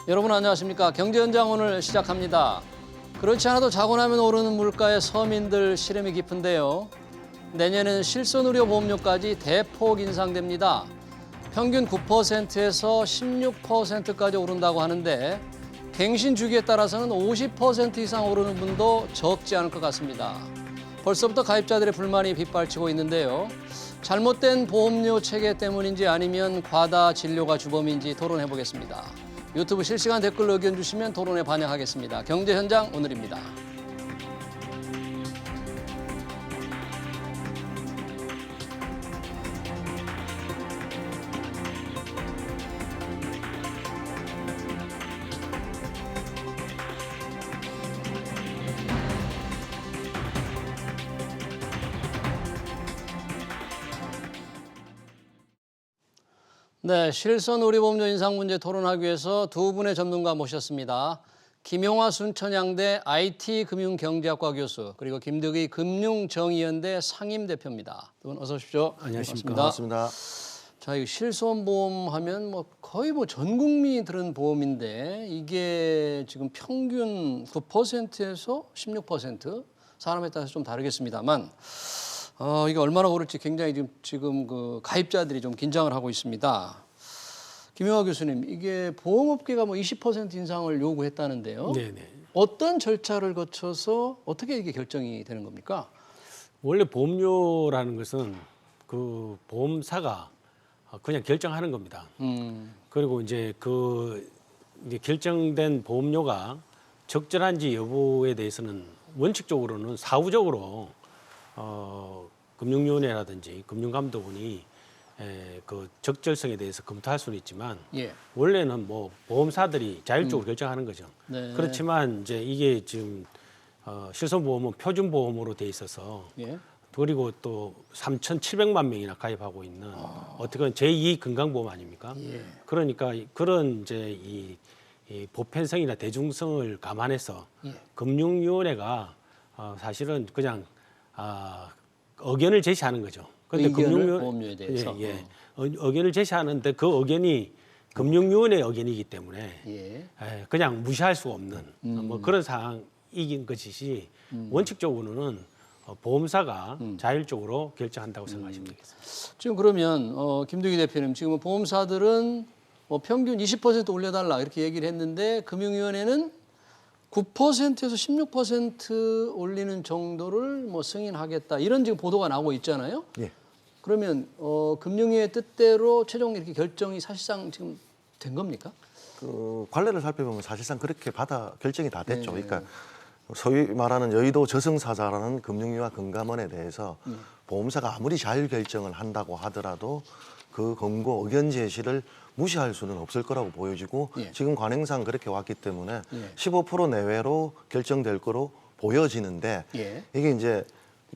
여러분 안녕하십니까? 경제현장 오늘 시작합니다. 그렇지 않아도 자고 나면 오르는 물가에 서민들 시름이 깊은데요. 내년에는 실손의료보험료까지 대폭 인상됩니다. 평균 9%에서 16%까지 오른다고 하는데 갱신 주기에 따라서는 50% 이상 오르는 분도 적지 않을 것 같습니다. 벌써부터 가입자들의 불만이 빗발치고 있는데요. 잘못된 보험료 체계 때문인지 아니면 과다 진료가 주범인지 토론해 보겠습니다. 유튜브 실시간 댓글로 의견 주시면 토론에 반영하겠습니다. 경제현장 오늘입니다. 네, 실손의료보험료 인상 문제 토론하기 위해서 두 분의 전문가 모셨습니다. 김용화 순천향대 IT금융경제학과 교수 그리고 김득의 금융정의연대 상임대표입니다. 두 분 어서 오십시오. 안녕하십니까. 반갑습니다. 자, 이 실손보험 하면 거의 전 국민이 들은 보험인데 이게 지금 평균 9%에서 16% 사람에 따라서 좀 다르겠습니다만 이게 얼마나 오를지 굉장히 지금 그 가입자들이 좀 긴장을 하고 있습니다. 김용화 교수님, 이게 보험업계가 20% 인상을 요구했다는데요. 네네. 어떤 절차를 거쳐서 어떻게 이게 결정이 되는 겁니까? 원래 보험료라는 것은 그 보험사가 그냥 결정하는 겁니다. 그리고 이제 이제 결정된 보험료가 적절한지 여부에 대해서는 원칙적으로는 사후적으로 금융위원회라든지 금융감독원이 그 적절성에 대해서 검토할 수는 있지만 예. 원래는 보험사들이 자율적으로 결정하는 거죠. 네. 그렇지만 이제 이게 지금 실손보험은 표준보험으로 돼 있어서 예. 그리고 또 3,700만 명이나 가입하고 있는 어떻게 보면 제2 건강보험 아닙니까? 예. 그러니까 그런 이제 이 보편성이나 대중성을 감안해서 예. 금융위원회가 사실은 그냥 의견을 제시하는 거죠. 근데 의견을 보험료에 대해서. 의견을 제시하는데 그 의견이 금융위원회 의견이기 때문에 예. 그냥 무시할 수 없는 그런 상황이긴 것이지 원칙적으로는 보험사가 자율적으로 결정한다고 생각하시면 되겠습니다. 지금 그러면 김득희 대표님, 지금 보험사들은 평균 20% 올려달라 이렇게 얘기를 했는데 금융위원회는 9%에서 16% 올리는 정도를 승인하겠다 이런 지금 보도가 나오고 있잖아요. 예. 그러면 금융위의 뜻대로 최종 이렇게 결정이 사실상 지금 된 겁니까? 그 관례를 살펴보면 사실상 그렇게 결정이 다 됐죠. 네. 그러니까 소위 말하는 여의도 저승사자라는 금융위와 금감원에 대해서 보험사가 아무리 자율 결정을 한다고 하더라도 그 권고 의견 제시를 무시할 수는 없을 거라고 보여지고 예. 지금 관행상 그렇게 왔기 때문에 예. 15% 내외로 결정될 거로 보여지는데 예. 이게 이제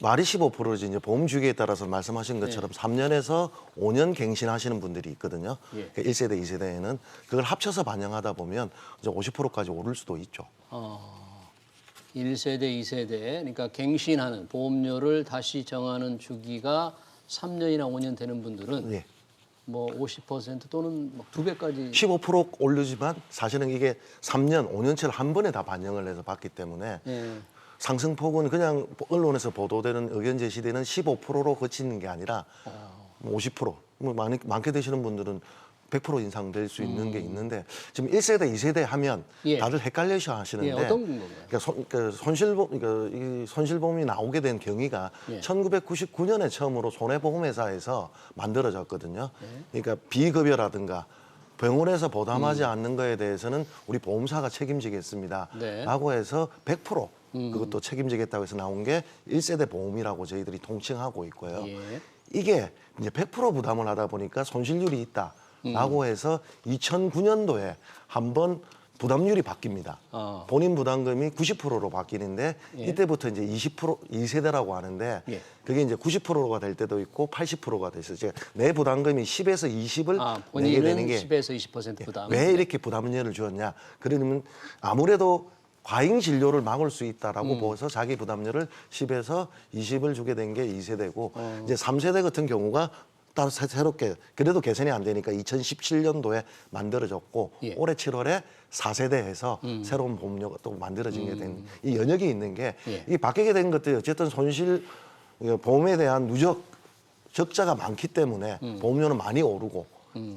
말이 15%지 이제 보험 주기에 따라서 말씀하신 것처럼 3년에서 5년 갱신하시는 분들이 있거든요. 예. 그러니까 1세대, 2세대에는 그걸 합쳐서 반영하다 보면 이제 50%까지 오를 수도 있죠. 1세대, 2세대, 그러니까 갱신하는 보험료를 다시 정하는 주기가 3년이나 5년 되는 분들은 예. 50% 또는 2배까지 15% 오르지만 사실은 이게 3년, 5년치를 한 번에 다 반영을 해서 받기 때문에 예. 상승폭은 그냥 언론에서 보도되는 의견 제시되는 15%로 그치는 게 아니라 50%, 많게 되시는 분들은 100% 인상될 수 있는 게 있는데 지금 1세대, 2세대 하면 예. 다들 헷갈려서 하시는데 예, 어떤 건가요? 이 손실보험이 나오게 된 경위가 예. 1999년에 처음으로 손해보험회사에서 만들어졌거든요. 그러니까 비급여라든가 병원에서 보담하지 않는 거에 대해서는 우리 보험사가 책임지겠습니다. 네. 라고 해서 100% 그것도 책임지겠다고 해서 나온 게 1세대 보험이라고 저희들이 통칭하고 있고요. 예. 이게 이제 100% 부담을 하다 보니까 손실률이 있다라고 해서 2009년도에 한번 부담률이 바뀝니다. 본인 부담금이 90%로 바뀌는데 예. 이때부터 이제 20% 2세대라고 하는데 예. 그게 이제 90%가 될 때도 있고 80%가 됐어요. 즉 내 부담금이 10에서 20을 내게 되는 본인은 게 10에서 20% 부담. 왜 이렇게 부담료를 주었냐? 그러면 아무래도 과잉 진료를 막을 수 있다라고 보아서 자기 부담료를 10에서 20을 주게 된 게 2세대고 이제 3세대 같은 경우가 따로 새롭게 그래도 개선이 안 되니까 2017년도에 만들어졌고 예. 올해 7월에 4세대에서 새로운 보험료가 또 만들어진 게 된 이 연역이 있는 게 예. 이 바뀌게 된 것들이 어쨌든 손실 보험에 대한 누적 적자가 많기 때문에 보험료는 많이 오르고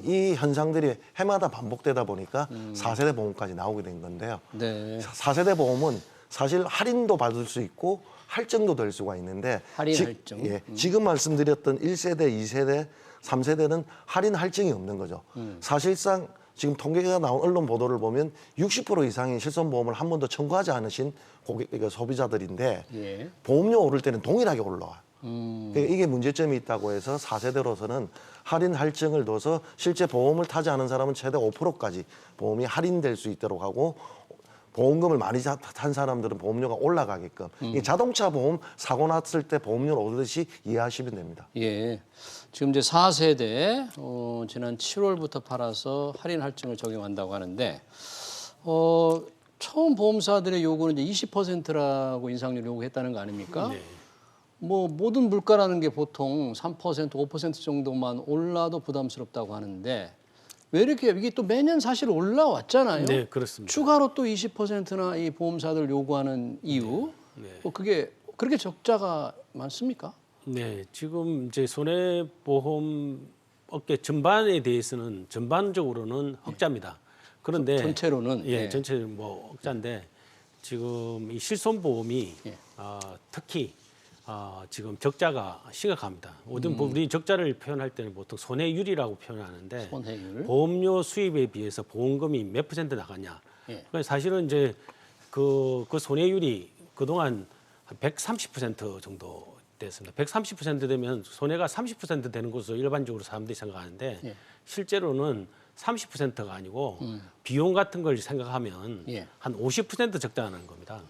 이 현상들이 해마다 반복되다 보니까 4세대 보험까지 나오게 된 건데요. 네. 4세대 보험은 사실 할인도 받을 수 있고 할증도 될 수가 있는데 할인 할증. 예, 지금 말씀드렸던 1세대, 2세대, 3세대는 할인 할증이 없는 거죠. 사실상 지금 통계가 나온 언론 보도를 보면 60% 이상의 실손보험을 한 번도 청구하지 않으신 고객, 그러니까 소비자들인데 예. 보험료 오를 때는 동일하게 올라와요. 그러니까 이게 문제점이 있다고 해서 4세대로서는 할인 할증을 둬서 실제 보험을 타지 않은 사람은 최대 5%까지 보험이 할인될 수 있도록 하고 보험금을 많이 탄 사람들은 보험료가 올라가게끔 이 자동차 보험 사고 났을 때 보험료를 오르듯이 이해하시면 됩니다. 예. 지금 이제 4세대 지난 7월부터 팔아서 할인 할증을 적용한다고 하는데 처음 보험사들의 요구는 이제 20%라고 인상률 요구했다는 거 아닙니까? 네. 뭐 모든 물가라는 게 보통 3%, 5% 정도만 올라도 부담스럽다고 하는데 왜 이렇게 이게 또 매년 사실 올라왔잖아요. 네, 그렇습니다. 추가로 또 20%나 이 보험사들 요구하는 이유, 뭐 그게 그렇게 적자가 많습니까? 네, 지금 이제 손해보험 업계 전반에 대해서는 전반적으로는 흑자입니다. 그런데 전체로는 예, 전체 뭐 흑자인데 지금 이 실손보험이 예. 특히 지금 적자가 심각합니다. 우리 적자를 표현할 때는 보통 손해율이라고 표현하는데 손해율. 보험료 수입에 비해서 보험금이 몇 % 나가냐. 예. 그러니까 사실은 이제 그 손해율이 그동안 한 130% 정도 됐습니다. 130% 되면 손해가 30% 되는 것으로 일반적으로 사람들이 생각하는데 예. 실제로는 30%가 아니고 비용 같은 걸 생각하면 예. 한 50% 적자나는 겁니다.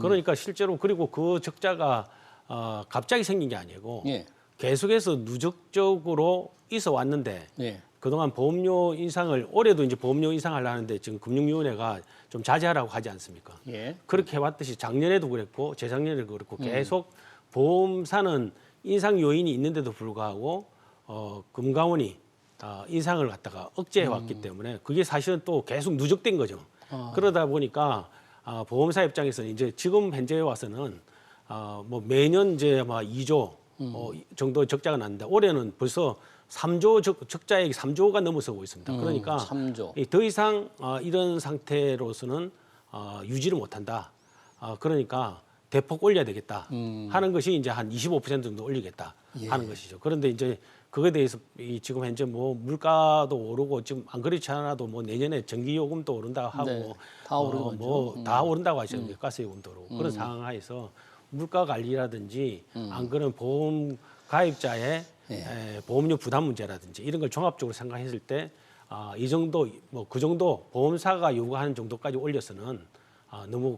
그러니까 실제로 그리고 그 적자가 갑자기 생긴 게 아니고 예. 계속해서 누적적으로 있어 왔는데 예. 그동안 보험료 인상을 올해도 이제 보험료 인상을 하는데 지금 금융위원회가 좀 자제하라고 하지 않습니까? 예. 그렇게 해왔듯이 작년에도 그랬고 재작년에도 그랬고 계속 보험사는 인상 요인이 있는데도 불구하고 금감원이 인상을 갖다가 억제해 왔기 때문에 그게 사실은 또 계속 누적된 거죠. 그러다 보니까 보험사 입장에서는 이제 지금 현재에 와서는 뭐 매년 이제 막 2조 정도 적자가 났는데 올해는 벌써 3조 적자액이 3조가 넘어서고 있습니다. 그러니까 3조. 더 이상 이런 상태로서는 유지를 못한다. 그러니까 대폭 올려야 되겠다 하는 것이 이제 한 25% 정도 올리겠다 하는 것이죠. 그런데 이제 그거에 대해서 지금 현재 뭐 물가도 오르고 지금 안 그렇지 않아도 뭐 내년에 전기요금도 오른다 하고 네, 다 오르는 뭐 다 오른다고 하시는데 가스요금도 오르고 그런 상황하에서 물가 관리라든지 안 그런 보험 가입자의 보험료 부담 문제라든지 이런 걸 종합적으로 생각했을 때 이 정도 뭐 그 정도 보험사가 요구하는 정도까지 올려서는 너무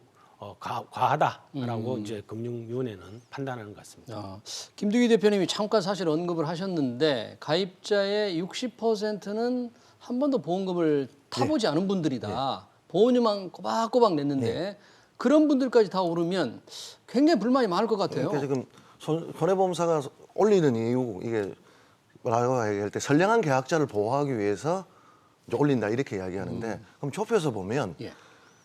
과하다라고 이제 금융위원회는 판단하는 것 같습니다. 김두기 대표님이 잠깐 사실 언급을 하셨는데 가입자의 60%는 한 번도 보험금을 타보지 않은 분들이다. 보험료만 꼬박꼬박 냈는데 그런 분들까지 다 오르면 굉장히 불만이 많을 것 같아요. 그러니까 지금 손해보험사가 올리는 이유 이게 뭐라고 얘기할 때 선량한 계약자를 보호하기 위해서 이제 올린다 이렇게 이야기하는데 그럼 좁혀서 보면 예.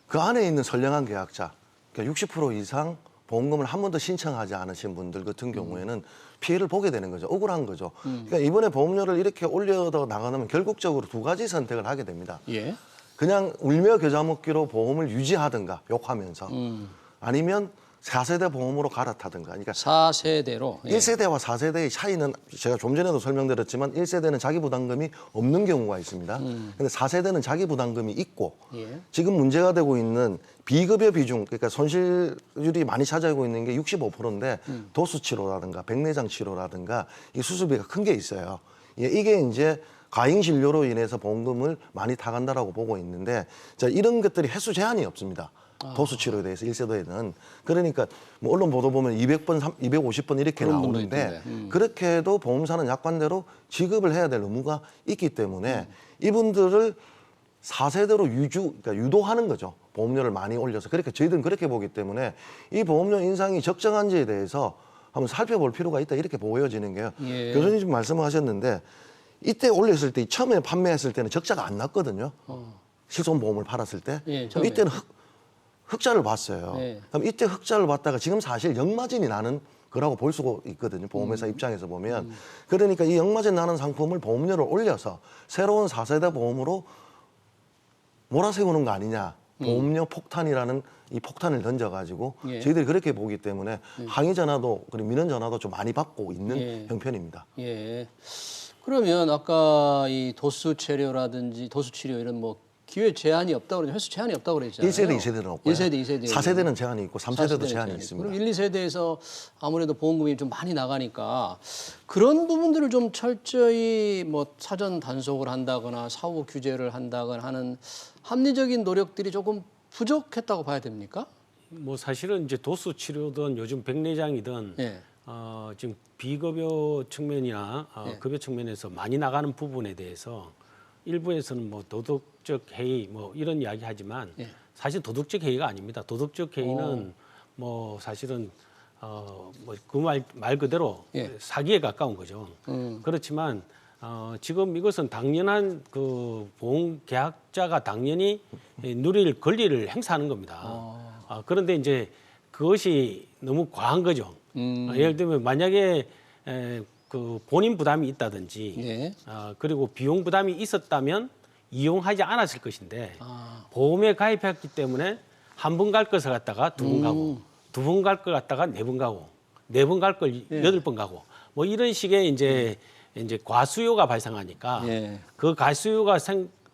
그 안에 있는 선량한 계약자 그러니까 60% 이상 보험금을 한 번도 신청하지 않으신 분들 같은 경우에는 피해를 보게 되는 거죠. 억울한 거죠. 그러니까 이번에 보험료를 이렇게 올려서 나가면 결국적으로 두 가지 선택을 하게 됩니다. 예. 그냥 울며 겨자 먹기로 보험을 유지하든가 욕하면서 아니면 4세대 보험으로 갈아타든가. 그러니까 4세대로. 예. 1세대와 4세대의 차이는 제가 좀 전에도 설명드렸지만 1세대는 자기 부담금이 없는 경우가 있습니다. 근데 4세대는 자기 부담금이 있고 예. 지금 문제가 되고 있는 비급여 비중 그러니까 손실률이 많이 차지하고 있는 게 65%인데 도수 치료라든가 백내장 치료라든가 이 수술비가 큰 게 있어요. 이게 이제 과잉 진료로 인해서 보험금을 많이 타간다라고 보고 있는데 자, 이런 것들이 횟수 제한이 없습니다. 도수 치료에 대해서 1세대에는 그러니까 뭐 언론 보도 보면 200번, 250번 이렇게 그런 분도 나오는데 있던데. 그렇게 해도 보험사는 약관대로 지급을 해야 될 의무가 있기 때문에 이분들을 4세대로 그러니까 유도하는 거죠. 보험료를 많이 올려서 그렇게 저희들은 그렇게 보기 때문에 이 보험료 인상이 적정한지에 대해서 한번 살펴볼 필요가 있다 이렇게 보여지는 게요. 예. 교수님 지금 말씀하셨는데 이때 올렸을 때 처음에 판매했을 때는 적자가 안 났거든요. 실손보험을 팔았을 때. 예, 그럼 처음에. 이때는 흑자를 봤어요. 예. 그럼 이때 흑자를 봤다가 지금 사실 역마진이 나는 거라고 볼 수가 있거든요. 보험회사 입장에서 보면. 그러니까 이 역마진 나는 상품을 보험료를 올려서 새로운 4세대 보험으로 몰아세우는 거 아니냐. 보험료 폭탄이라는 이 폭탄을 던져가지고 예. 저희들이 그렇게 보기 때문에 항의 전화도 그리고 민원 전화도 좀 많이 받고 있는 예. 형편입니다. 예. 그러면 아까 이 도수 체료라든지 도수 치료 이런 뭐 기회 제한이 없다고 그러죠. 횟수 제한이 없다고 그랬잖아요. 1세대, 2세대는 없고요. 1세대, 2세대. 4세대는 제한이 있고 3세대도 제한이 그럼 있습니다. 1, 2세대에서 아무래도 보험금이 좀 많이 나가니까 그런 부분들을 좀 철저히 뭐 사전 단속을 한다거나 사후 규제를 한다거나 하는 합리적인 노력들이 조금 부족했다고 봐야 됩니까? 뭐 사실은 이제 도수 치료든 요즘 백내장이든 예. 지금 비급여 측면이나 예. 급여 측면에서 많이 나가는 부분에 대해서 일부에서는 뭐 도덕적 해이 뭐 이런 이야기 하지만 예. 사실 도덕적 해이가 아닙니다. 도덕적 해이는 뭐 사실은 뭐 그 말 그대로 예. 사기에 가까운 거죠. 그렇지만 지금 이것은 당연한 그 보험 계약자가 당연히 누릴 권리를 행사하는 겁니다. 그런데 이제 그것이 너무 과한 거죠. 예를 들면 만약에 그 본인 부담이 있다든지 예. 그리고 비용 부담이 있었다면 이용하지 않았을 것인데 아. 보험에 가입했기 때문에 한 번 갈 것을 갖다가 두 번 가고 두 번 갈 걸 갖다가 네 번 가고 네 번 갈 걸 여덟 번 가고 뭐 이런 식의 이제 과수요가 발생하니까 예. 그 과수요가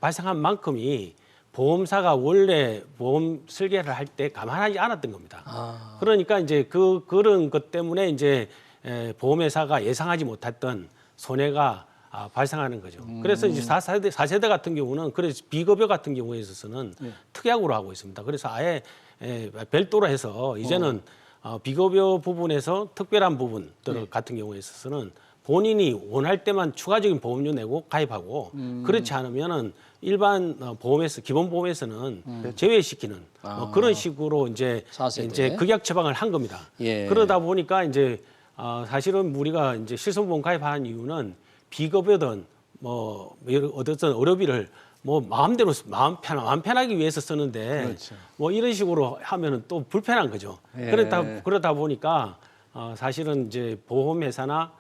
발생한 만큼이 보험사가 원래 보험 설계를 할 때 감안하지 않았던 겁니다. 아. 그러니까 이제 그런 것 때문에 이제 보험회사가 예상하지 못했던 손해가 발생하는 거죠. 그래서 이제 4세대 같은 경우는 그래서 비급여 같은 경우에 있어서는 특약으로 하고 있습니다. 그래서 아예 별도로 해서 이제는 비급여 부분에서 특별한 부분들 같은 경우에 있어서는 본인이 원할 때만 추가적인 보험료 내고 가입하고 그렇지 않으면은 일반 보험에서 기본 보험에서는 제외시키는 뭐 그런 식으로 이제 4세대. 이제 극약 처방을 한 겁니다. 예. 그러다 보니까 이제 사실은 우리가 이제 실손보험 가입하는 이유는 비급여든 뭐 어떤 의료비를 뭐 마음대로 마음 편하기 위해서 쓰는데 그렇죠. 뭐 이런 식으로 하면은 또 불편한 거죠. 예. 그러다 보니까 사실은 이제 보험회사나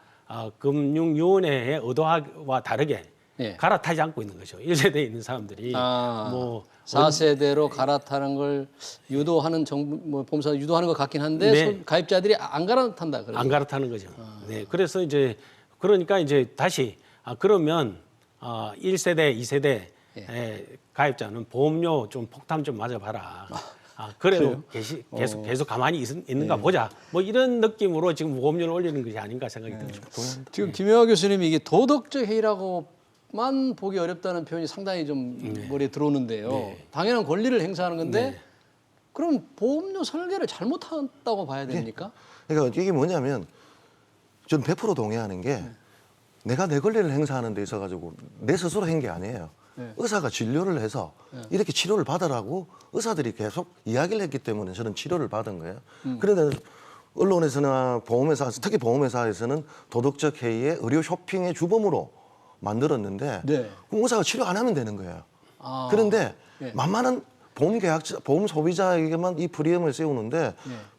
금융위원회의 의도와 다르게 예. 갈아타지 않고 있는 거죠. 1세대에 있는 사람들이 뭐 4세대로 갈아타는 걸 유도하는 정부 뭐 보험사 유도하는 것 같긴 한데 네. 가입자들이 안 갈아탄다 그러죠. 안 갈아타는 거죠. 네, 그래서 이제 그러니까 이제 다시 그러면 1세대, 2세대 가입자는 보험료 좀 폭탄 좀 맞아봐라. 그래도 계속 가만히 있는가 보자. 뭐 이런 느낌으로 지금 보험료를 올리는 것이 아닌가 생각이 듭니다. 지금 김영하 교수님이 이게 도덕적 해이라고만 보기 어렵다는 표현이 상당히 좀 머리에 들어오는데요. 당연한 권리를 행사하는 건데 그럼 보험료 설계를 잘못했다고 봐야 됩니까? 그러니까 이게 뭐냐면 저는 100% 동의하는 게 내가 내 권리를 행사하는 데 있어 가지고 내 스스로 한 게 아니에요. 의사가 진료를 해서 이렇게 치료를 받으라고 의사들이 계속 이야기를 했기 때문에 저는 치료를 받은 거예요. 그런데 언론에서나 보험회사, 특히 보험회사에서는 도덕적 해이의 의료 쇼핑의 주범으로 만들었는데 네. 그럼 의사가 치료 안 하면 되는 거예요. 아. 그런데 예. 만만한 보험 계약자, 보험 소비자에게만 이 프리미엄을 세우는데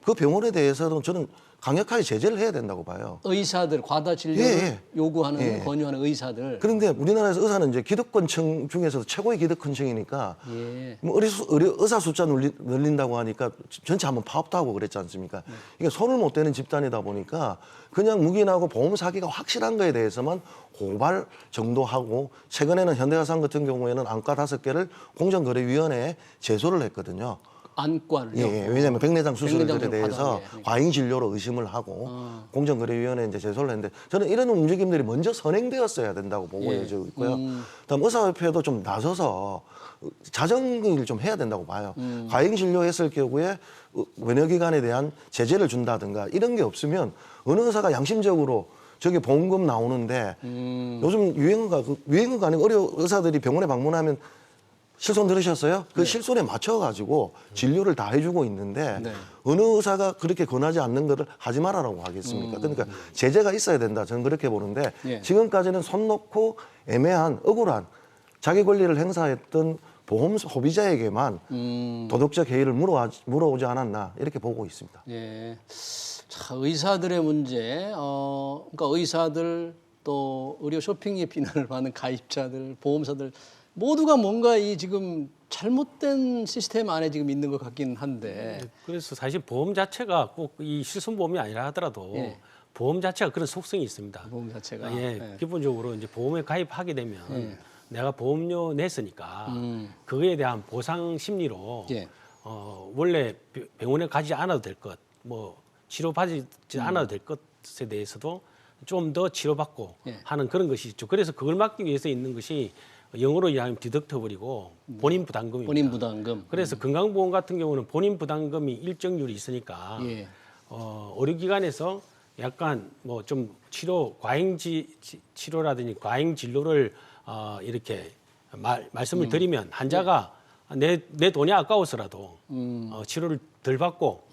그 병원에 대해서는 저는 강력하게 제재를 해야 된다고 봐요. 의사들 과다 진료를 예. 요구하는 권유하는 의사들. 그런데 우리나라에서 의사는 이제 기득권층 중에서도 최고의 기득권층이니까 예. 뭐 의사 숫자 늘린다고 하니까 전체 한번 파업도 하고 그랬지 않습니까? 이게 손을 못 대는 집단이다 보니까 그냥 묵인하고 보험 사기가 확실한 거에 대해서만 고발 정도 하고 최근에는 현대가상 같은 경우에는 안과 5개를 공정거래위원회에 제소를 했거든요. 안과를요. 예, 왜냐하면 백내장 수술들에 백내장 대해서 과다하게. 과잉 진료로 의심을 하고 공정거래위원회에 이제 제소를 했는데 저는 이런 움직임들이 먼저 선행되었어야 된다고 보여지고 있고요. 다음 의사협회도 좀 나서서 자정을 좀 해야 된다고 봐요. 과잉 진료했을 경우에 wen여기관에 대한 제재를 준다든가 이런 게 없으면 어느 의사가 양심적으로 저기 보험금 나오는데 요즘 유행어가 아니고 의사들이 병원에 방문하면 실손 들으셨어요? 그 실손에 맞춰가지고 진료를 다 해주고 있는데 네. 어느 의사가 그렇게 권하지 않는 것을 하지 말아라고 하겠습니까? 그러니까 제재가 있어야 된다. 저는 그렇게 보는데 예. 지금까지는 손 놓고 애매한 억울한 자기 권리를 행사했던 보험 소비자에게만 도덕적 해이를 물어오지 않았나 이렇게 보고 있습니다. 예. 자, 의사들의 문제, 그러니까 의사들 또 의료 쇼핑에 비난을 받는 가입자들, 보험사들 모두가 뭔가 이 지금 잘못된 시스템 안에 지금 있는 것 같긴 한데. 그래서 사실 보험 자체가 꼭 이 실손보험이 아니라 하더라도 예. 보험 자체가 그런 속성이 있습니다. 보험 자체가. 예, 예. 기본적으로 이제 보험에 가입하게 되면 예. 내가 보험료 냈으니까 그거에 대한 보상 심리로 예. 원래 병원에 가지 않아도 될 것, 뭐 치료받지 않아도 될 것에 대해서도 좀 더 치료받고 예. 하는 그런 것이 있죠. 그래서 그걸 막기 위해서 있는 것이 영어로 이야기하면 디덕터블이고 본인 부담금입니다. 본인 부담금. 그래서 건강보험 같은 경우는 본인 부담금이 일정률이 있으니까 예. 의료기관에서 약간 뭐 좀 치료라든지 과잉 진료를 이렇게 말씀을 드리면 환자가 내 돈이 아까워서라도 치료를 덜 받고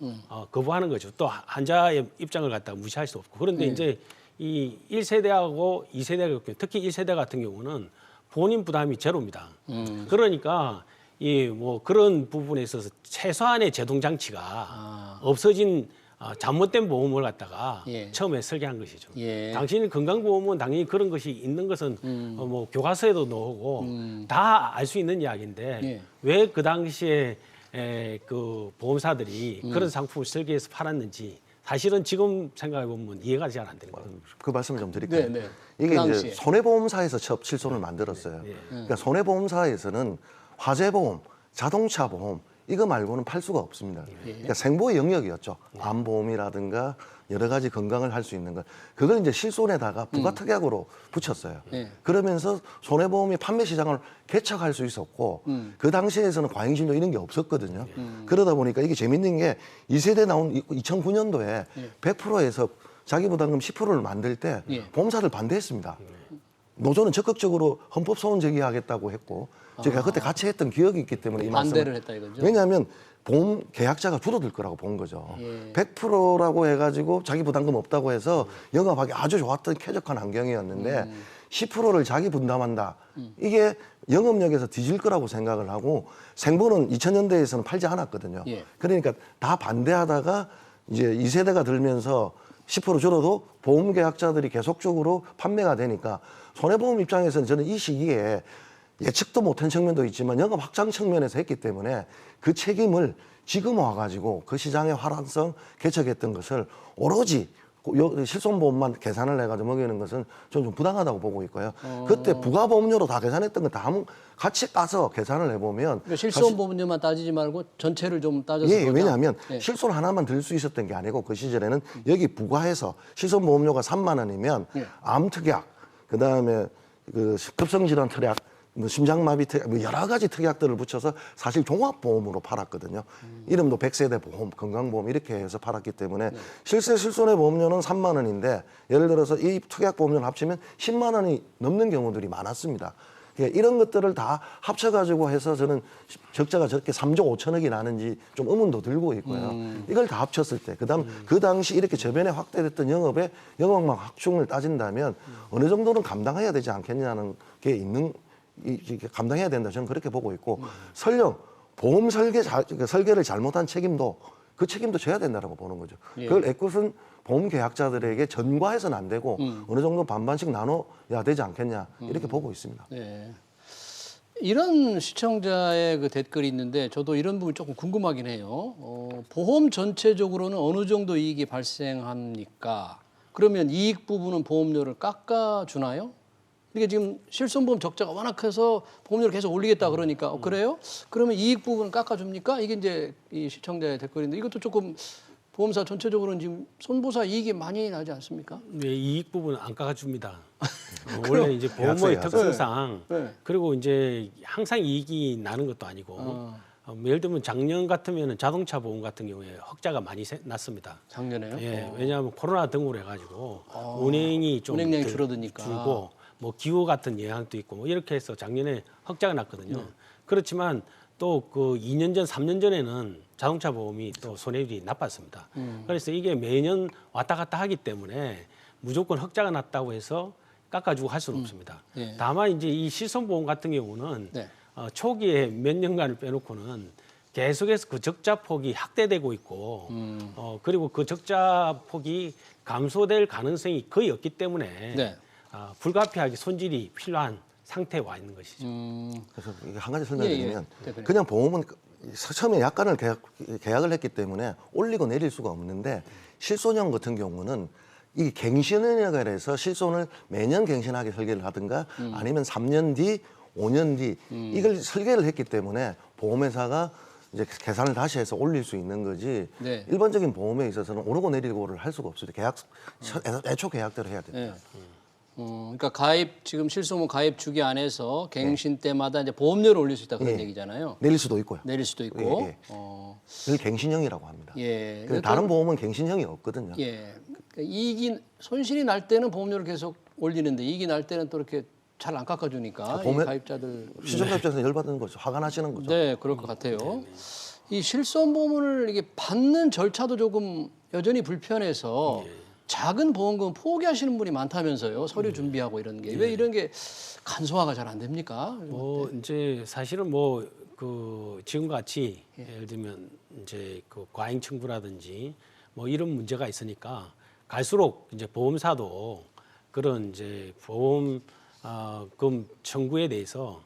거부하는 거죠. 또 환자의 입장을 갖다가 무시할 수 없고. 그런데 이제 이 1세대하고 2세대가 특히 1세대 같은 경우는 본인 부담이 제로입니다. 그러니까 이 뭐 그런 부분에 있어서 최소한의 제동 장치가 없어진 잘못된 보험을 갖다가 예. 처음에 설계한 것이죠. 예. 당신이 건강보험은 당연히 그런 것이 있는 것은 뭐 교과서에도 나오고 다 알 수 있는 이야기인데 예. 왜 그 당시에 그 보험사들이 그런 상품을 설계해서 팔았는지 사실은 지금 생각해 보면 이해가 잘 안 되는 거예요. 그 말씀을 좀 드릴게요. 네, 네. 이게 그 이제 당시에. 손해보험사에서 첫 실손을 만들었어요. 그러니까 손해보험사에서는 화재보험, 자동차보험 이거 말고는 팔 수가 없습니다. 그러니까 생보의 영역이었죠. 암보험이라든가 여러 가지 건강을 할 수 있는 것. 그걸 이제 실손에다가 부가특약으로 붙였어요. 네. 그러면서 손해보험이 판매 시장을 개척할 수 있었고 그 당시에서는 과잉진료 이런 게 없었거든요. 그러다 보니까 이게 재밌는 게 2세대 나온 2009년도에 100%에서 자기 부담금 10%를 만들 때 예. 보험사들 반대했습니다. 노조는 적극적으로 헌법 소원 제기하겠다고 했고 제가 그때 같이 했던 기억이 있기 때문에 이 반대를 말씀을 했다 이거죠. 왜냐하면 보험 계약자가 줄어들 거라고 본 거죠. 예. 100%라고 해가지고 자기 부담금 없다고 해서 영업하기 아주 좋았던 쾌적한 환경이었는데 10%를 자기 분담한다. 이게 영업력에서 뒤질 거라고 생각을 하고 생보는 2000년대에서는 팔지 않았거든요. 예. 그러니까 다 반대하다가 이제 2세대가 들면서 10% 줄어도 보험 계약자들이 계속적으로 판매가 되니까 손해보험 입장에서는 저는 이 시기에 예측도 못한 측면도 있지만 영업 확장 측면에서 했기 때문에 그 책임을 지금 와가지고 그 시장의 활발성 개척했던 것을 오로지 실손보험만 계산을 해가지고 먹이는 것은 저는 좀 부당하다고 보고 있고요. 그때 부가보험료로 다 계산했던 거 다 같이 까서 계산을 해보면 그러니까 실손보험료만 따지지 말고 전체를 좀 따져서 예, 보자. 왜냐하면 예. 실손 하나만 들 수 있었던 게 아니고 그 시절에는 여기 부과해서 실손보험료가 3만 원이면 예. 암특약, 그다음에 그 급성질환 특약, 뭐 심장마비 특약, 뭐 여러 가지 특약들을 붙여서 사실 종합보험으로 팔았거든요. 이름도 100세대 보험, 건강보험 이렇게 해서 팔았기 때문에 실제 실손의 보험료는 3만 원인데 예를 들어서 이 특약보험료를 합치면 10만 원이 넘는 경우들이 많았습니다. 그러니까 이런 것들을 다 합쳐가지고 해서 저는 적자가 저렇게 3조 5천억이 나는지 좀 의문도 들고 있고요. 이걸 다 합쳤을 때, 그다음 그 당시 이렇게 저변에 확대됐던 영업의 영업망 확충을 따진다면 어느 정도는 감당해야 되지 않겠냐는 게 있는, 감당해야 된다. 저는 그렇게 보고 있고 설령 보험 설계를 잘못한 책임도 그 책임도 져야 된다고 보는 거죠. 예. 그걸 애꿎은 보험 계약자들에게 전가해서는 안 되고 어느 정도 반반씩 나눠야 되지 않겠냐 이렇게 보고 있습니다. 네. 이런 시청자의 그 댓글이 있는데 저도 이런 부분이 조금 궁금하긴 해요. 보험 전체적으로는 어느 정도 이익이 발생합니까? 그러면 이익 부분은 보험료를 깎아주나요? 이게 지금 실손보험 적자가 워낙 커서 보험료를 계속 올리겠다 그러니까 그래요? 그러면 이익 부분은 깎아줍니까? 이게 이제 이 시청자의 댓글인데 이것도 조금 보험사 전체적으로는 지금 손보사 이익이 많이 나지 않습니까? 네, 이익 부분은 안 깎아줍니다. 원래 이제 보험의 약속이 특성상 네. 그리고 이제 항상 이익이 나는 것도 아니고 예를 들면 작년 같으면 자동차 보험 같은 경우에 흑자가 많이 났습니다. 작년에요? 예, 왜냐하면 코로나 등으로 해가지고 운행이 좀 운행량이 줄어드니까. 줄고 뭐 기후 같은 영향도 있고 뭐 이렇게 해서 작년에 흑자가 났거든요. 그렇지만 또 그 2년 전, 3년 전에는 자동차 보험이 또 손해율이 나빴습니다. 그래서 이게 매년 왔다 갔다 하기 때문에 무조건 흑자가 났다고 해서 깎아주고 할 수는 없습니다. 예. 다만 이제 이 실손보험 같은 경우는 네. 초기에 몇 년간을 빼놓고는 계속해서 그 적자 폭이 확대되고 있고 그리고 그 적자 폭이 감소될 가능성이 거의 없기 때문에 네. 불가피하게 손질이 필요한 상태에 와 있는 것이죠. 그래서 이게 한 가지 설명드리면 예, 예. 그냥 보험은 처음에 약관을 계약을 했기 때문에 올리고 내릴 수가 없는데 실손형 같은 경우는 이 갱신은이라고 해서 실손을 매년 갱신하게 설계를 하든가 아니면 3년 뒤, 5년 뒤 이걸 설계를 했기 때문에 보험회사가 이제 계산을 다시 해서 올릴 수 있는 거지 네. 일반적인 보험에 있어서는 오르고 내리고를 할 수가 없어요. 계약 애초 계약대로 해야 됩니다. 네. 그러니까 가입 실손보험 가입 주기 안에서 갱신 때마다 이제 보험료를 올릴 수 있다 그런 예. 얘기잖아요. 내릴 수도 있고요. 내릴 수도 있고. 예, 예. 어, 그걸 갱신형이라고 합니다. 예. 그 다른 보험은 갱신형이 없거든요. 예. 그러니까 손실이 날 때는 보험료를 계속 올리는데 이익이 날 때는 또 이렇게 잘 안 깎아주니까 이 가입자들 시청자 입장에서 열받는 거죠. 화가 나시는 거죠. 네, 그럴 것 같아요. 이 실손보험을 이게 받는 절차도 조금 여전히 불편해서 작은 보험금 포기하시는 분이 많다면서요. 서류 준비하고 이런 게. 왜 이런 게 간소화가 잘 안 됩니까? 뭐 이제 사실은 뭐 그 지금 같이 예를 들면 이제 그 과잉 청구라든지 뭐 이런 문제가 있으니까 갈수록 이제 보험사도 그런 이제 보험 금 청구에 대해서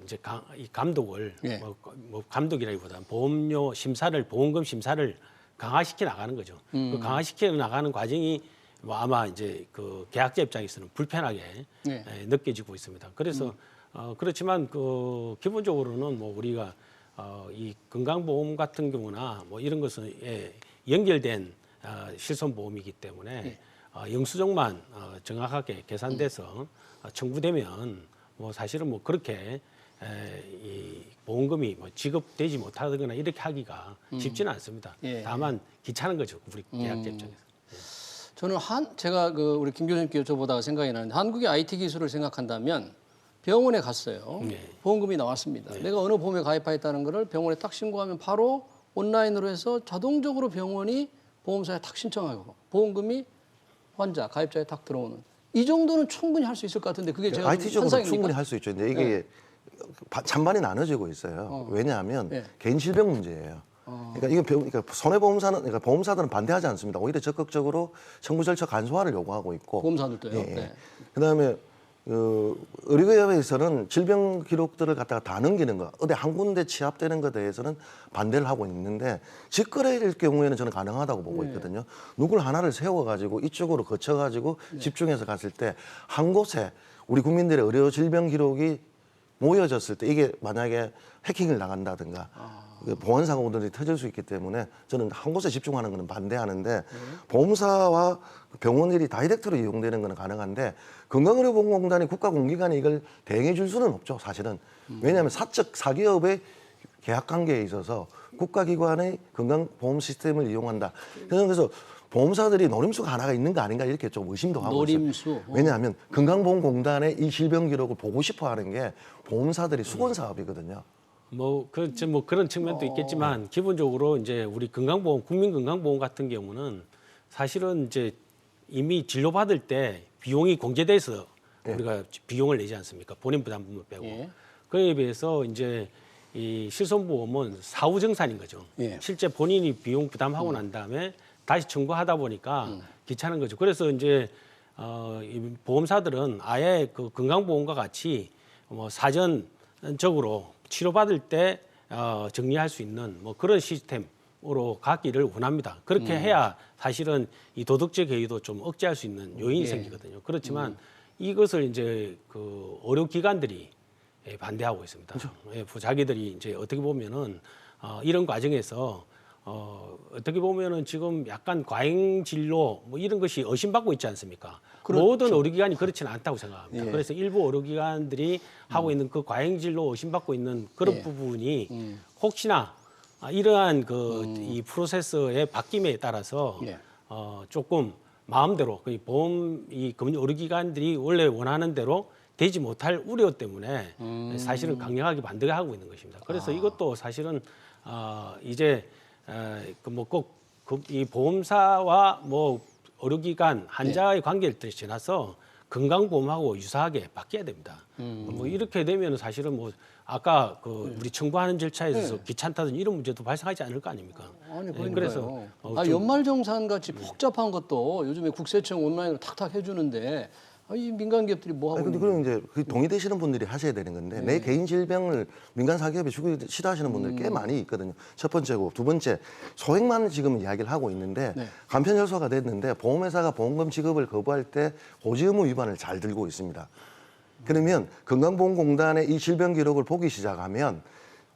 이제 이 감독을 예. 뭐 감독이라기보다는 보험료 심사를 보험금 심사를 강화시켜 나가는 거죠. 그 강화시켜 나가는 과정이 뭐 아마 이제 그 계약자 입장에서는 불편하게 예. 느껴지고 있습니다. 그래서 그렇지만 그 기본적으로는 뭐 우리가 이 건강보험 같은 경우나 뭐 이런 것은 연결된 실손보험이기 때문에 영수증만 정확하게 계산돼서 청구되면 뭐 사실은 뭐 그렇게 이 보험금이 뭐 지급되지 못하거나 이렇게 하기가 쉽지는 않습니다. 예. 다만 귀찮은 거죠, 우리 계약자 입장에서. 저는 제가 우리 김 교수님께 여쭤보다가 생각이 나는데 한국의 IT 기술을 생각한다면 병원에 갔어요. 네. 보험금이 나왔습니다. 내가 어느 보험에 가입하였다는 거를 병원에 딱 신고하면 바로 온라인으로 해서 자동적으로 병원이 보험사에 탁 신청하고 보험금이 환자, 가입자에 탁 들어오는 이 정도는 충분히 할 수 있을 것 같은데 그게 제가 IT적으로 환상입니까? 충분히 할 수 있죠. 근데 이게 찬반이 나눠지고 있어요. 왜냐하면 개인 질병 문제예요. 그러니까 이게 그러니까 손해보험사는 그러니까 보험사들은 반대하지 않습니다. 오히려 적극적으로 청구 절차 간소화를 요구하고 있고. 보험사들도요. 예. 네. 그다음에 의료기업에서는 질병 기록들을 갖다가 다 넘기는 거, 어디 한 군데 취합되는 것에 대해서는 반대를 하고 있는데 직거래일 경우에는 저는 가능하다고 보고 있거든요. 누굴 하나를 세워가지고 이쪽으로 거쳐가지고 집중해서 갔을 때 한 곳에 우리 국민들의 의료 질병 기록이 모여졌을 때 이게 만약에 해킹을 나간다든가 보안 사고들이 터질 수 있기 때문에 저는 한 곳에 집중하는 것은 반대하는데 보험사와 병원들이 다이렉트로 이용되는 것은 가능한데 건강의료보험공단이 국가공기관이 이걸 대행해 줄 수는 없죠, 사실은. 왜냐하면 사기업의 계약관계에 있어서 국가기관의 건강보험 시스템을 이용한다. 그래서 보험사들이 노림수가 하나가 있는 거 아닌가 이렇게 좀 의심도 하고 노림수? 있어요. 왜냐하면 건강보험공단의 이 질병 기록을 보고 싶어 하는 게 보험사들이 수건 사업이거든요. 뭐 그런 측면도 있겠지만 기본적으로 이제 우리 건강보험, 국민건강보험 같은 경우는 사실은 이제 이미 진료받을 때 비용이 공제돼서 우리가 비용을 내지 않습니까? 본인 부담금을 빼고. 예. 그에 비해서 이제 이 실손보험은 사후정산인 거죠. 예. 실제 본인이 비용 부담하고 난 다음에 다시 청구하다 보니까 귀찮은 거죠. 그래서 이제 이 보험사들은 아예 그 건강보험과 같이 뭐 사전적으로 치료받을 때 정리할 수 있는 뭐 그런 시스템으로 가기를 원합니다. 그렇게 해야 사실은 이 도덕적 해이도 좀 억제할 수 있는 요인이 생기거든요. 그렇지만 이것을 이제 그 의료기관들이 반대하고 있습니다. 그렇죠. 자기들이 이제 어떻게 보면은 이런 과정에서 어떻게 보면은 지금 약간 과잉 진료 뭐 이런 것이 의심받고 있지 않습니까? 그렇죠. 모든 의료기관이 그렇지는 않다고 생각합니다. 예. 그래서 일부 의료기관들이 하고 있는 그 과잉 진료 의심받고 있는 그런 예. 부분이 혹시나 이러한 이 프로세스의 바뀜에 따라서 예. 조금 마음대로 이 의료기관들이 원래 원하는 대로 되지 못할 우려 때문에 사실은 강력하게 반대하고 있는 것입니다. 그래서 이것도 사실은 이제 꼭 이 보험사와 뭐 의료기관 환자의 관계를 지나서 건강보험하고 유사하게 바뀌어야 됩니다. 뭐 이렇게 되면 사실은 뭐 아까 우리 청구하는 절차에 있어서 귀찮다든지 이런 문제도 발생하지 않을 거 아닙니까? 아니, 예, 그러니까요. 그래서 연말정산 같이 복잡한 것도 요즘에 국세청 온라인으로 탁탁 해주는데 이 민간 기업들이 뭐 하고 근데 있는 그럼 이제 동의되시는 분들이 하셔야 되는 건데 내 개인 질병을 민간 사기업에 주기 싫어하시는 분들이 꽤 많이 있거든요. 첫 번째고 두 번째 소액만 지금 이야기를 하고 있는데 간편 열소가 됐는데 보험회사가 보험금 지급을 거부할 때 고지 의무 위반을 잘 들고 있습니다. 그러면 건강보험공단의 이 질병 기록을 보기 시작하면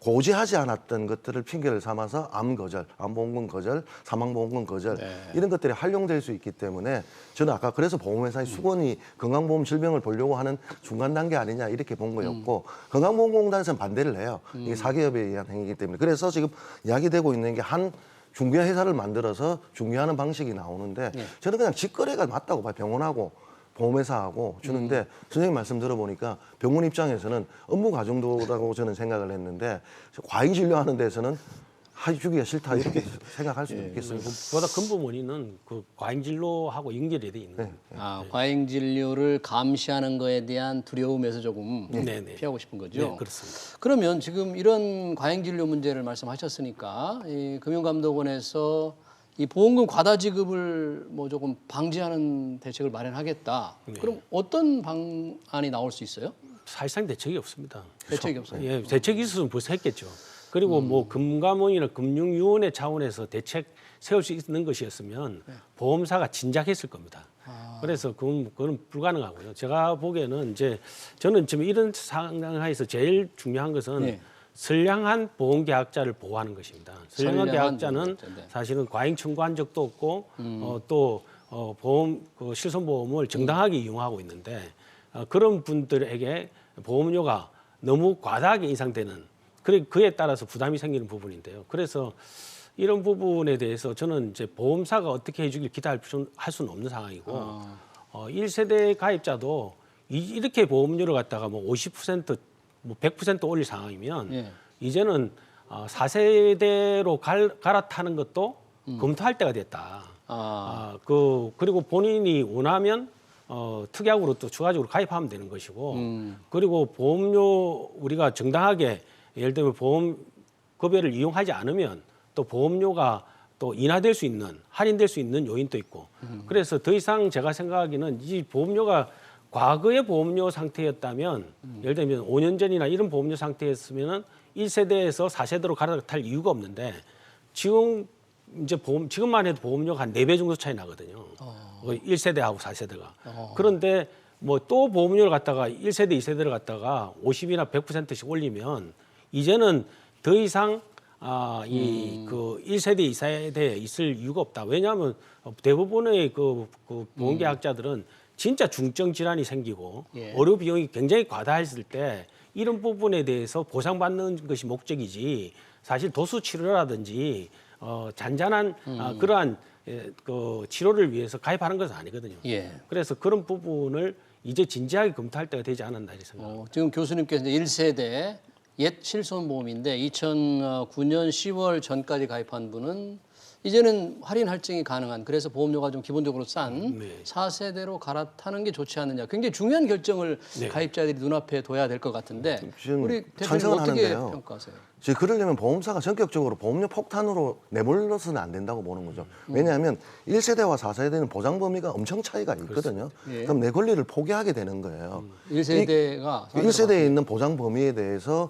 고지하지 않았던 것들을 핑계를 삼아서 암 거절, 암보험금 거절, 사망보험금 거절 이런 것들이 활용될 수 있기 때문에 저는 아까 그래서 보험회사의 수건이 건강보험 질병을 보려고 하는 중간 단계 아니냐 이렇게 본 거였고 건강보험공단에서는 반대를 해요. 이게 사기업에 의한 행위이기 때문에 그래서 지금 이야기되고 있는 게 한 중개회사를 만들어서 중개하는 방식이 나오는데 저는 그냥 직거래가 맞다고 봐요. 병원하고 보험회사하고 주는데 선생님 말씀 들어보니까 병원 입장에서는 업무 과정도라고 저는 생각을 했는데 과잉 진료하는 데서는 주기가 싫다 이렇게 생각할 수도 있겠습니다. 보다 근본 원인은 그 과잉 진료하고 연결이 돼 있는 거예요. 과잉 진료를 감시하는 거에 대한 두려움에서 조금 네네. 피하고 싶은 거죠. 네, 그렇습니다. 그러면 지금 이런 과잉 진료 문제를 말씀하셨으니까 이 금융감독원에서 이 보험금 과다 지급을 뭐 조금 방지하는 대책을 마련하겠다. 그럼 어떤 방안이 나올 수 있어요? 사실상 대책이 없습니다. 대책이 없어요. 예, 대책이 있었으면 벌써 했겠죠. 그리고 뭐 금감원이나 금융위원회 차원에서 대책 세울 수 있는 것이었으면 보험사가 진작했을 겁니다. 그래서 그건 불가능하고요. 제가 보기에는 이제 저는 지금 이런 상황에서 제일 중요한 것은 선량한 보험계약자를 보호하는 것입니다. 선량한 계약자는 사실은 과잉 청구한 적도 없고 또 보험 실손보험을 정당하게 이용하고 있는데 그런 분들에게 보험료가 너무 과다하게 인상되는 그에 따라서 부담이 생기는 부분인데요. 그래서 이런 부분에 대해서 저는 이제 보험사가 어떻게 해주길 기대할 수는 없는 상황이고 1세대 가입자도 이렇게 보험료를 갖다가 뭐 50% 뭐 100% 올릴 상황이면 이제는 4세대로 갈아타는 것도 검토할 때가 됐다. 그리고 본인이 원하면 특약으로 또 추가적으로 가입하면 되는 것이고 그리고 보험료 우리가 정당하게 예를 들면 보험 급여를 이용하지 않으면 또 보험료가 또 인하될 수 있는 할인될 수 있는 요인도 있고 그래서 더 이상 제가 생각하기는 이 보험료가 과거의 보험료 상태였다면 예를 들면 5년 전이나 이런 보험료 상태였으면은 1세대에서 4세대로 갈아탈 이유가 없는데 지금 이제 지금만 해도 보험료가 한 4배 정도 차이 나거든요. 1세대하고 4세대가. 그런데 뭐 또 보험료를 갖다가 1세대, 2세대를 갖다가 50이나 100%씩 올리면 이제는 더 이상 그 1세대, 2세대에 있을 이유가 없다. 왜냐하면 대부분의 그 보험계약자들은 진짜 중증 질환이 생기고 의료 비용이 굉장히 과다했을 때 이런 부분에 대해서 보상받는 것이 목적이지 사실 도수 치료라든지 잔잔한 그러한 그 치료를 위해서 가입하는 것은 아니거든요. 그래서 그런 부분을 이제 진지하게 검토할 때가 되지 않았나 이렇게 생각합니다. 지금 교수님께서 1세대 옛 실손보험인데 2009년 10월 전까지 가입한 분은 이제는 할인 할증이 가능한 그래서 보험료가 좀 기본적으로 싼 4세대로 갈아타는 게 좋지 않느냐. 굉장히 중요한 결정을 가입자들이 눈앞에 둬야 될 것 같은데 우리 대표님 찬성은 어떻게 하는데요. 평가하세요? 그러려면 보험사가 전격적으로 보험료 폭탄으로 내몰러서는 안 된다고 보는 거죠. 왜냐하면 1세대와 4세대는 보장 범위가 엄청 차이가 있거든요. 그럼 내 권리를 포기하게 되는 거예요. 1세대가 1세대에 있는 보장 범위에 대해서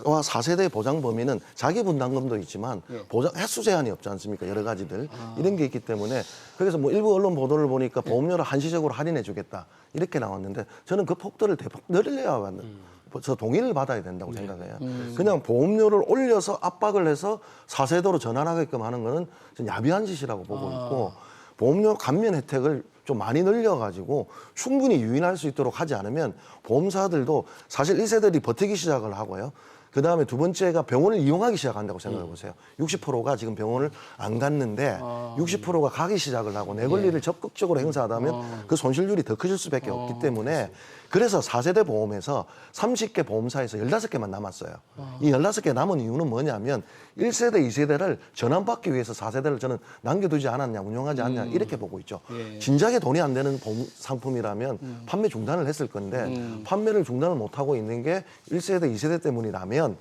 와 4세대의 보장 범위는 자기 분담금도 있지만 보장 횟수 제한이 없지 않습니까? 여러 가지들 이런 게 있기 때문에 그래서 뭐 일부 언론 보도를 보니까 보험료를 한시적으로 할인해 주겠다 이렇게 나왔는데 저는 그 폭도를 대폭 늘려야 하는 저 동의를 받아야 된다고 생각해요. 그냥 보험료를 올려서 압박을 해서 4세대로 전환하게끔 하는 거는 좀 야비한 짓이라고 보고 있고 보험료 감면 혜택을 좀 많이 늘려가지고 충분히 유인할 수 있도록 하지 않으면 보험사들도 사실 1세대들이 버티기 시작을 하고요. 그다음에 두 번째가 병원을 이용하기 시작한다고 생각해 보세요. 60%가 지금 병원을 안 갔는데 60%가 가기 시작을 하고 내 권리를 적극적으로 행사하다면 그 손실률이 더 커질 수밖에 없기 때문에 그래서 4세대 보험에서 30개 보험사에서 15개만 남았어요. 이 16개 남은 이유는 뭐냐면 1세대, 2세대를 전환받기 위해서 4세대를 저는 남겨두지 않았냐, 운영하지 않냐 이렇게 보고 있죠. 예. 진작에 돈이 안 되는 보험 상품이라면 판매 중단을 했을 건데 판매를 중단을 못하고 있는 게 1세대, 2세대 때문이라면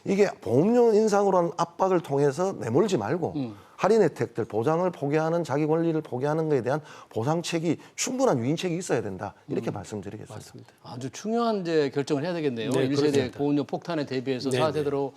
이게 보험료 인상으로 하는 압박을 통해서 내몰지 말고 할인 혜택들, 보장을 포기하는 자기 권리를 포기하는 것에 대한 보상책이 충분한 유인책이 있어야 된다. 이렇게 말씀드리겠습니다. 맞습니다. 아주 중요한 이제 결정을 해야 되겠네요. 네, 1세대 그렇습니다. 보험료 폭탄에 대비해서 네, 4세대로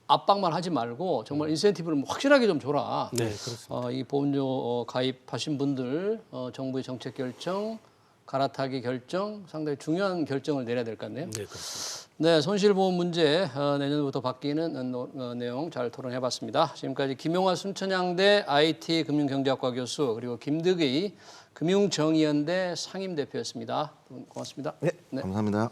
압박만 하지 말고 정말 인센티브를 확실하게 좀 줘라. 네, 그렇습니다. 이 보험료 가입하신 분들 정부의 정책 결정, 갈아타기 결정 상당히 중요한 결정을 내려야 될 것 같네요. 네, 그렇습니다. 네, 손실보험 문제 내년부터 바뀌는 내용 잘 토론해봤습니다. 지금까지 김용화 순천향대 IT 금융경제학과 교수 그리고 김득의 금융정의연대 상임대표였습니다. 고맙습니다. 네, 감사합니다.